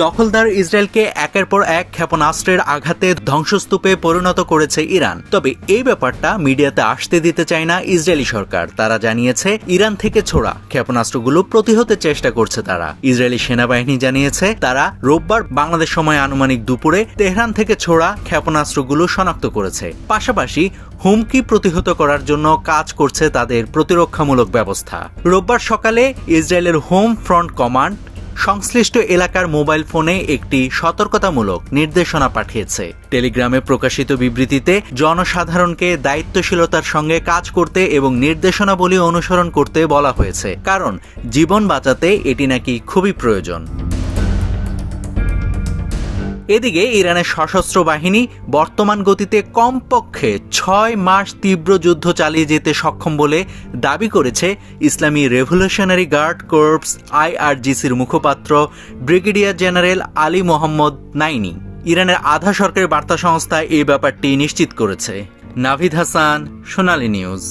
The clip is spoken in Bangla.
দখলদার ইসরায়েলকে একের পর এক ক্ষেপণাস্ত্রের আঘাতে ধ্বংসস্তূপে পরিণত করেছে ইরান। তবে এই ব্যাপারটা মিডিয়াতে আসতে দিতে চায় না ইসরায়েলি সরকার। তারা জানিয়েছে ইরান থেকে ছোড়া ক্ষেপণাস্ত্রগুলো প্রতিহতের চেষ্টা করছে তারা। ইসরায়েলি সেনাবাহিনী জানিয়েছে তারা রোববার বাংলাদেশ সময় আনুমানিক দুপুরে তেহরান থেকে ছোড়া ক্ষেপণাস্ত্রগুলো শনাক্ত করেছে। পাশাপাশি হুমকি প্রতিহত করার জন্য কাজ করছে তাদের প্রতিরক্ষামূলক ব্যবস্থা। রোববার সকালে ইসরায়েলের হোম ফ্রন্ট কমান্ড সংশ্লিষ্ট এলাকার মোবাইল ফোনে একটি সতর্কতামূলক নির্দেশনা পাঠিয়েছে। টেলিগ্রামে প্রকাশিত বিবৃতিতে জনসাধারণকে দায়িত্বশীলতার সঙ্গে কাজ করতে এবং নির্দেশনাবলী অনুসরণ করতে বলা হয়েছে, কারণ জীবন বাঁচাতে এটি নাকি খুবই প্রয়োজন। এদিকে ইরানের সশস্ত্র বাহিনী বর্তমান গতিতে কমপক্ষে 6 মাস তীব্র যুদ্ধ চালিয়ে যেতে সক্ষম বলে দাবি করেছে ইসলামী রেভলিউশনারি গার্ড কর্পস IRGCর মুখপাত্র ব্রিগেডিয়ার জেনারেল আলী মোহাম্মদ নাইনি। ইরানের আধা সরকারি বার্তা সংস্থা এই ব্যাপারটি নিশ্চিত করেছে। নাভিদ হাসান, সোনালী নিউজ।